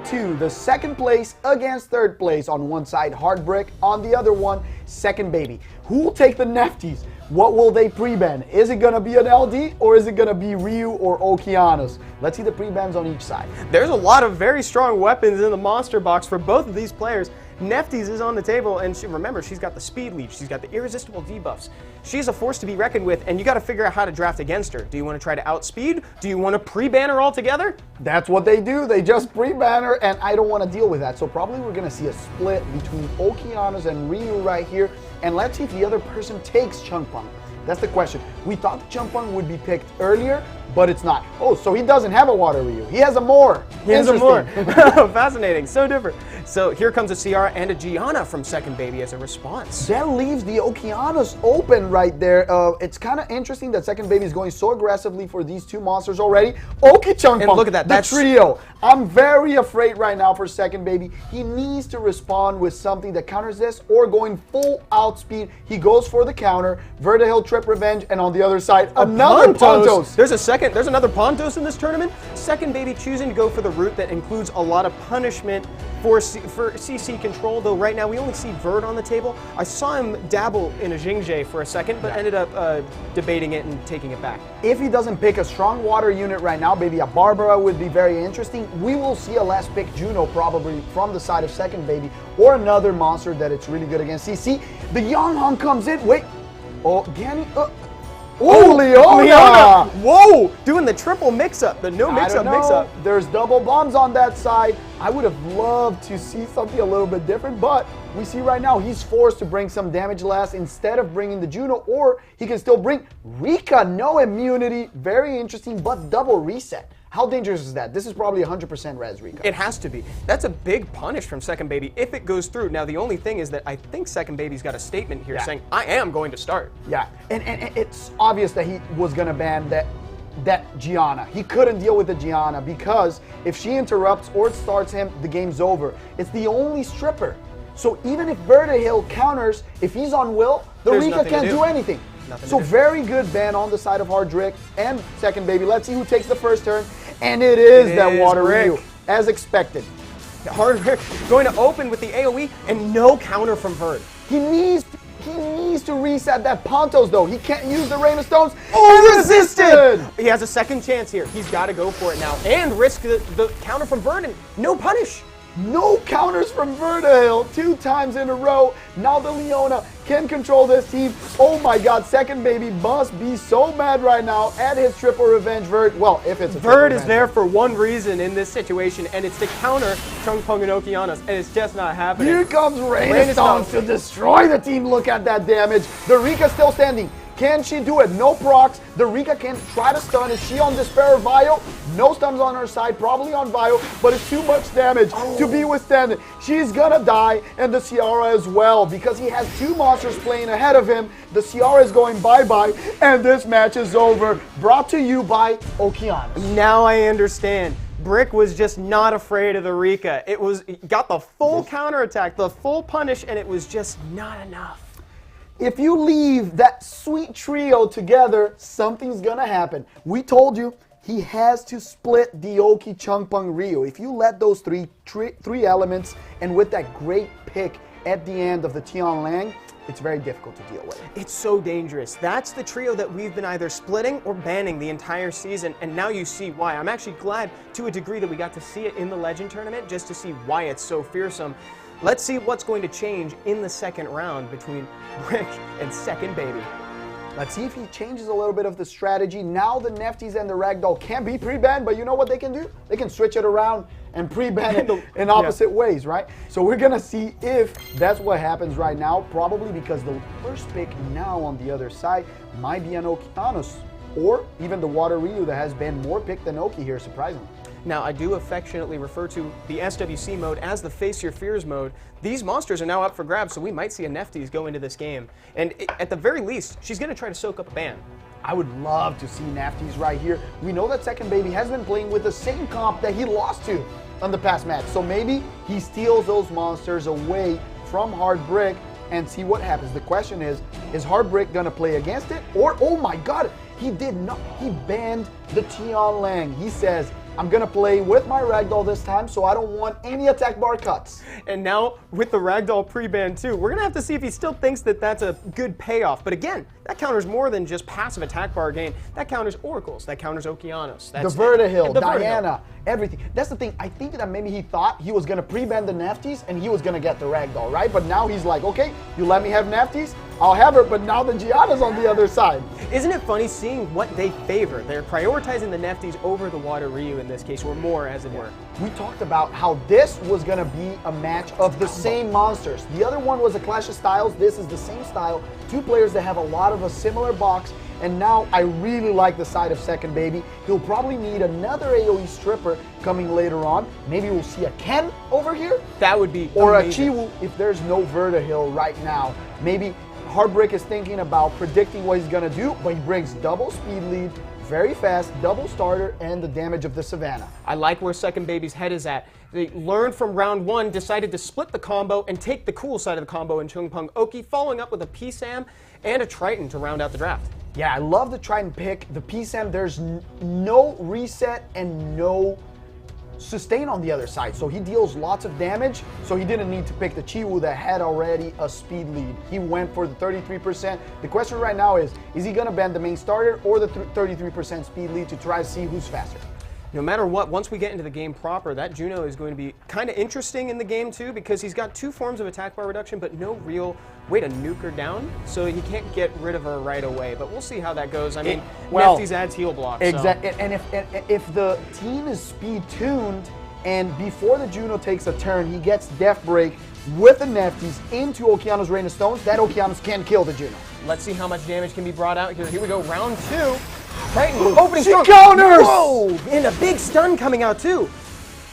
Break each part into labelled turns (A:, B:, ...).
A: 2, the second place against third place. On one side, Heartbreak. On the other one, Secondbaby. Who will take the Nefties? What will they pre-ban? Is it going to be an LD or is it going to be Ryu or Okeanos? Let's see the pre-bans on each side.
B: There's a lot of very strong weapons in the monster box for both of these players. Nefties is on the table, and remember, she's got the speed leech, she's got the irresistible debuffs. She's a force to be reckoned with, and you got to figure out how to draft against her. Do you want to try to outspeed? Do you want to pre-ban her altogether?
A: That's what they do. They just pre-ban her, and I don't want to deal with that. So probably we're going to see a split between Okeanos and Ryu right here, and let's see if the other person takes Chungpung. That's the question. We thought the Chungpung would be picked earlier, but it's not. Oh, so he doesn't have a Water Ryu. He has a Moor.
B: He has a Moor. Fascinating. So different. So here comes a Ciara and a Gianna from Secondbaby as a response.
A: That leaves the Okeanos open right there. It's kind of interesting that Secondbaby is going so aggressively for these two monsters already. Chungpung,
B: and look at that.
A: That's trio. I'm very afraid right now for Secondbaby. He needs to respond with something that counters this or going full outspeed. He goes for the counter. Vertihill Trip Revenge, and on the other side, another Pontos.
B: There's another Pontos in this tournament. Secondbaby choosing to go for the route that includes a lot of punishment for CC control, though right now we only see Verd on the table. I saw him dabble in a Jingjae for a second, but ended up debating it and taking it back.
A: If he doesn't pick a strong water unit right now, maybe a Barbara would be very interesting. We will see a last pick Juno probably from the side of Secondbaby, or another monster that it's really good against CC. The Yonghong comes in. Wait. Oh, Gani. Leona!
B: Whoa! Doing the triple mix-up, the no mix-up mix-up.
A: There's double bombs on that side. I would have loved to see something a little bit different, but we see right now he's forced to bring some damage last instead of bringing the Juno, or he can still bring Rika. No immunity. Very interesting, but double reset. How dangerous is that? This is probably 100% res Rika.
B: It has to be. That's a big punish from Secondbaby if it goes through. Now, the only thing is that I think Secondbaby's got a statement here saying, I am going to start.
A: Yeah, and it's obvious that he was going to ban that Gianna. He couldn't deal with the Gianna because if she interrupts or starts him, the game's over. It's the only stripper. So even if Vertihill counters, if he's on Will, the Rika can't do anything. So very good ban on the side of Hardrick and Secondbaby. Let's see who takes the first turn. And it is that Water Ryu, as expected.
B: Hardrick going to open with the AoE and no counter from Verd.
A: He needs to reset that Pontos though. He can't use the Rain of Stones.
B: Resisted! He has a second chance here. He's got to go for it now and risk the counter from Verd and no punish.
A: No counters from Vertihill 2 times in a row. Now the Leona can control this team. Oh my god, Secondbaby must be so mad right now at his triple revenge Verd. Well, if it's a
B: Verd is there for one reason in this situation, and it's to counter Chungpung and Okeanos, and it's just not happening.
A: Here comes Rain of Stones to destroy the team. Look at that damage. The Rika still standing. Can she do it? No procs. The Rika can try to stun. Is she on Despair or Vio? No stuns on her side, probably on Vio, but it's too much damage to be withstanded. She's gonna die, and the Ciara as well, because he has 2 monsters playing ahead of him. The Ciara is going bye-bye, and this match is over. Brought to you by Okeanos.
B: Now I understand. Brick was just not afraid of the Rika. It got the full counterattack, the full punish, and it was just not enough.
A: If you leave that sweet trio together, something's gonna happen. We told you he has to split the Oki, Chungpung, Ryu. If you let those three elements, and with that great pick at the end of the Tian Lang, it's very difficult to deal with.
B: It's so dangerous. That's the trio that we've been either splitting or banning the entire season, and now you see why. I'm actually glad to a degree that we got to see it in the Legend Tournament just to see why it's so fearsome. Let's see what's going to change in the second round between Brick and Secondbaby.
A: Let's see if he changes a little bit of the strategy. Now the Nefties and the Ragdoll can't be pre-banned, but you know what they can do? They can switch it around and pre-ban it in opposite ways, right? So we're going to see if that's what happens right now, probably because the first pick now on the other side might be an Okeanos, or even the Water Ryu that has been more picked than Oki here, surprisingly.
B: Now, I do affectionately refer to the SWC mode as the Face Your Fears mode. These monsters are now up for grabs, so we might see a Nefties go into this game. And at the very least, she's going to try to soak up a ban.
A: I would love to see Nefties right here. We know that Secondbaby has been playing with the same comp that he lost to on the past match. So maybe he steals those monsters away from Hardbrick and see what happens. The question is Hardbrick going to play against it? Or, oh my god, he did not. He banned the Tian Lang. He says, I'm gonna play with my ragdoll this time, so I don't want any attack bar cuts.
B: And now with the ragdoll pre-ban too, we're gonna have to see if he still thinks that that's a good payoff. But again, that counters more than just passive attack bar gain. That counters oracles, that counters Okeanos.
A: The Vertihill, Diana, everything. That's the thing. I think that maybe he thought he was gonna pre-ban the Nafties and he was gonna get the ragdoll, right? But now he's like, okay, you let me have Nafties, I'll have her, but now the Gianna's on the other side.
B: Isn't it funny seeing what they favor? They're prioritizing the Nefties over the Water Ryu in this case, or more as it were.
A: We talked about how this was going to be a match of the same monsters. The other one was a Clash of Styles. This is the same style. Two players that have a lot of a similar box. And now I really like the side of Secondbaby. He'll probably need another AoE stripper coming later on. Maybe we'll see a Ken over here.
B: That would be
A: or
B: amazing.
A: a Chiwu if there's no Vertihill right now. Maybe Heartbreak is thinking about predicting what he's going to do, but he brings double speed lead, very fast, double starter, and the damage of the Savannah.
B: I like where Secondbaby's head is at. They learned from round one, decided to split the combo and take the cool side of the combo in Chung Pung Oki, following up with a PSAM and a Triton to round out the draft.
A: Yeah, I love the Triton pick. The PSAM, there's no reset and no sustain on the other side. So he deals lots of damage, so he didn't need to pick the Chiwu that had already a speed lead. He went for the 33%. The question right now is he going to ban the main starter or the 33% speed lead to try to see who's faster?
B: No matter what, once we get into the game proper, that Juno is going to be kind of interesting in the game too, because he's got two forms of attack bar reduction, but no real way to nuke her down, so he can't get rid of her right away. But we'll see how that goes. I mean, Nefties adds heal block.
A: Exactly, so. And if the team is speed tuned, and before the Juno takes a turn, he gets Death Break with the Nefties into Okeanos Rain of Stones, that Okeanos can kill the Juno.
B: Let's see how much damage can be brought out here. Here we go, round two. Triton opening
A: she
B: strong.
A: Counters!
B: Whoa! And a big stun coming out too.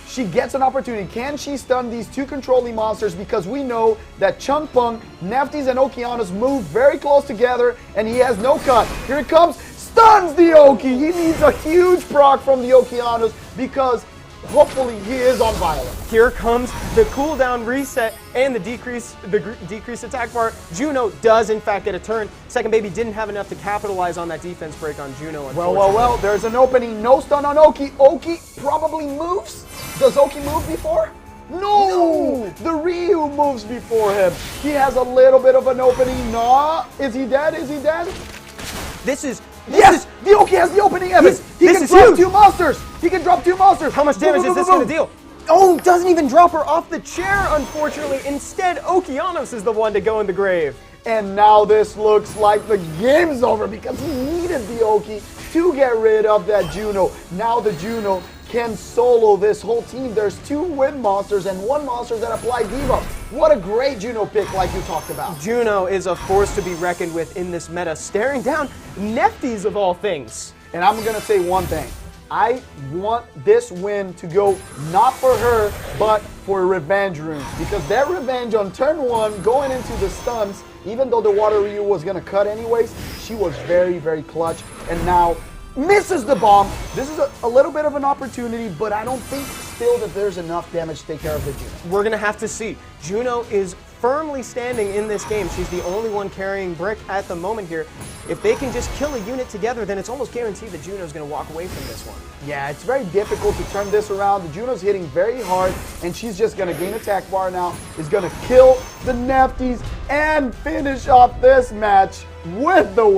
A: She gets an opportunity. Can she stun these two controlling monsters? Because we know that Chung Pung, Nefties, and Okeanos move very close together, and he has no cut. Here it comes, stuns the Oki. He needs a huge proc from the Okeanos because hopefully he is on Violet.
B: Here comes the cooldown reset and the decreased attack bar. Juno does in fact get a turn. Secondbaby didn't have enough to capitalize on that defense break on Juno.
A: Well, there's an opening. No stun on Oki. Oki probably moves. Does Oki move before? No! The Ryu moves before him. He has a little bit of an opening. Nah. Is he dead? Is he dead?
B: Yes!
A: The Oki has the opening, Evan. He can drop two monsters. He can drop two monsters.
B: How much damage is this going to deal? Oh, doesn't even drop her off the chair, unfortunately. Instead, Okeanos is the one to go in the grave.
A: And now this looks like the game's over because he needed the Oki to get rid of that Juno. Now the Juno can solo this whole team. There's two wind monsters and one monster that apply debuff. What a great Juno pick like you talked about.
B: Juno is a force to be reckoned with in this meta, staring down Nefties of all things.
A: And I'm going to say one thing. I want this win to go not for her, but for Revenge Runes. Because that revenge on turn one, going into the stuns, even though the Water Ryu was going to cut anyways, she was very, very clutch. And now misses the bomb. This is a little bit of an opportunity, but I don't think still that there's enough damage to take care of the Juno.
B: We're going to have to see. Juno is firmly standing in this game. She's the only one carrying Brick at the moment here. If they can just kill a unit together, then it's almost guaranteed that Juno's going to walk away from this one.
A: Yeah, it's very difficult to turn this around. The Juno's hitting very hard, and she's just going to gain attack bar now. Is going to kill the Nefties and finish off this match with the win.